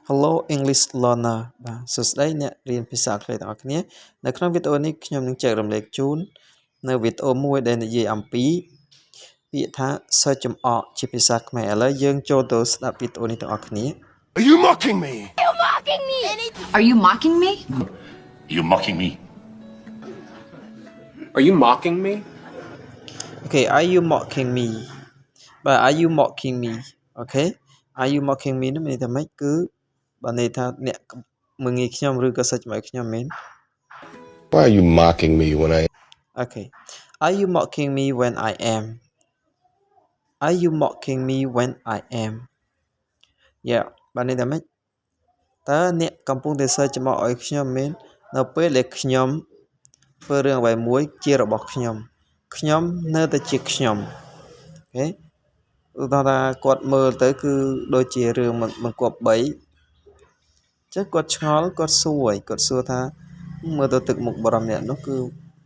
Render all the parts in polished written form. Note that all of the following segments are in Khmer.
Hello English learner បាទសួស្តីអ្នករៀនភាសាអង់គ្លេសទាំងអស់គ្នានៅក្នុងវីដេអូនេះខ្ញុំនឹងចែករំលែកជូននៅវីដេអូមួយដែលនិយាយអំពីពាក្យថា search ចំអកជាភាសាខ្មែរឥឡូវយើងចូលទៅស្ដាប់វីដេអូនេះទាំងអស់គ្នា Are you mocking me? Are you mocking me? You mocking me? Are you mocking me? Okay are you mocking me បាទ are you mocking me Okay are you mocking me នេះមានន័យថាម៉េចគឺបើន័យថាអ្នកមើងងាយខ្ញុំឬក៏ search ចំអកខ្ញុំមែន Why are you mocking me when I... Okay are you mocking me when I am Are you mocking me when I am Yeah បាទនេះថាម៉េចតើអ្នកកំពុងតែសើចចំអកឲ្យខ្ញុំមែននៅពេលដែលខ្ញុំធ្វើរឿងអ្វីមួយជារបស់ខ្ញុំនៅតែជាខ្ញុំអូខេឧទាហរណ៍ថាគាត់មើលទៅគឺដូចជារឿងមិនគប្បីចឹងគាត់ឆ្ងល់គាត់សួរថាមើលទៅទឹកមុខបរិមអ្នកនោះគឺ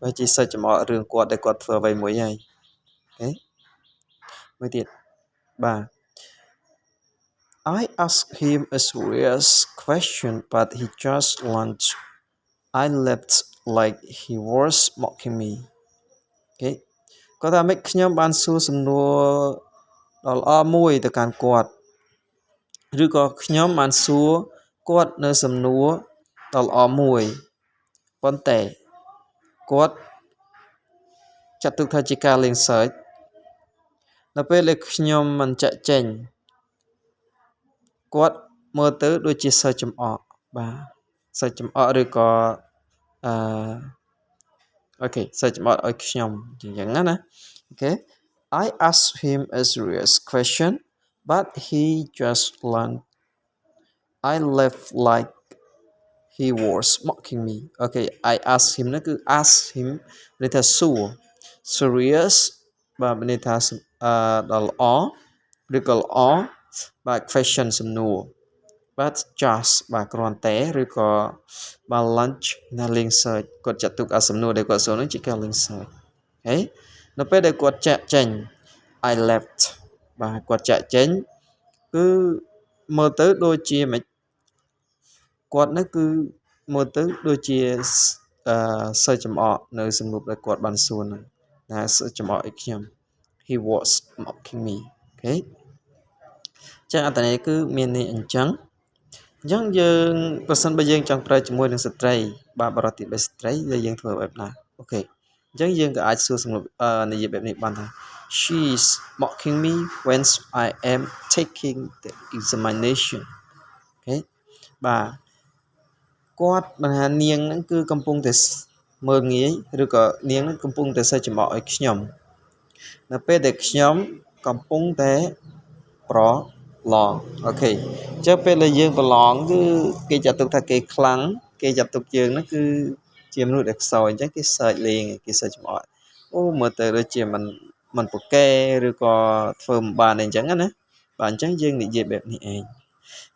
បើជាសើចចំអករឿងគាត់ដែលគាត់ធ្វើអ្វីមួយហើយអូខេមួយទៀតបាទ I asked him a serious question, but he just launched. I left like he was mocking me. Okay. គាត់ថាម៉េចខ្ញុំបានសួរសំណួរដ៏ល្អមួយទៅកាន់គាត់ឬក៏ខ្ញុំបានសួរគាត់នៅសំណួរដ៏ល្អមួយប៉ុន្តែគាត់ចាត់ទុកថាជាការលេងសើចនៅពេលដែលខ្ញុំមិនចាក់ចេញគាត់មើលទៅដូចជាសើចចំអកបាទសើចចំអកឬក៏អូខេសើចចំអកឲ្យខ្ញុំអញ្ចឹងណាអូខេ I asked him a serious question but he just laughed I left like he was mocking me Okay I asked him នោះគឺ ask him ន័យថាសួរ serious បាទន័យថាដល់ល្អឬក៏ល្អបាទ question សំណួរបាទ just បាទគ្រាន់តែឬក៏បាទ lunch ណាលេងសើចគាត់ចាត់ទុកអាសំណួរដែលគាត់សួរនោះជាការលេងសើចហើយនៅពេលដែលគាត់ចាក់ចេញ I left បាទគាត់ចាក់ចេញគឺមើលទៅដូចជាមិនគាត់នោះគឺមើលទៅដូចជាសើចចំអកនៅសំណួរដែលគាត់បានសួរហ្នឹងណាសើចចំអកឲ្យខ្ញុំ He was mocking me Okay ចឹងអត្ថន័យគឺមានន័យអញ្ចឹងយើងប្រសិនបើយើងចង់ប្រើជាមួយនឹងស្ត្រីបាទបរិបទទី3ស្ត្រីយើងធ្វើបែបណាអូខេអញ្ចឹងយើងក៏អាចសួរសំណួរនិយាយបែបនេះបានថា She's mocking me when I am taking the examination អូខេបាទគាត់បញ្ហានាងហ្នឹងគឺកំពុងតែមើលងាយឬក៏នាងហ្នឹងកំពុងតែសើចចំអកឲ្យខ្ញុំនៅពេលដែលខ្ញុំកំពុងតែប្រឡងអូខេអញ្ចឹងពេលដែលយើងប្រឡងគឺគេចាត់ទុកថាគេខ្លាំងគេចាត់ទុកយើងហ្នឹងគឺជាមនុស្សដែលខ្សោយអញ្ចឹងគេសើចលេងគេសើចចំអកអូមើលទៅដូចជាមិនប្រកែឬក៏ធ្វើមិនបានអីអញ្ចឹងណាបាទអញ្ចឹងយើងនិយាយបែបនេះឯង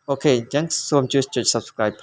អូខេអញ្ចឹងសូមជួយចុច Subscribe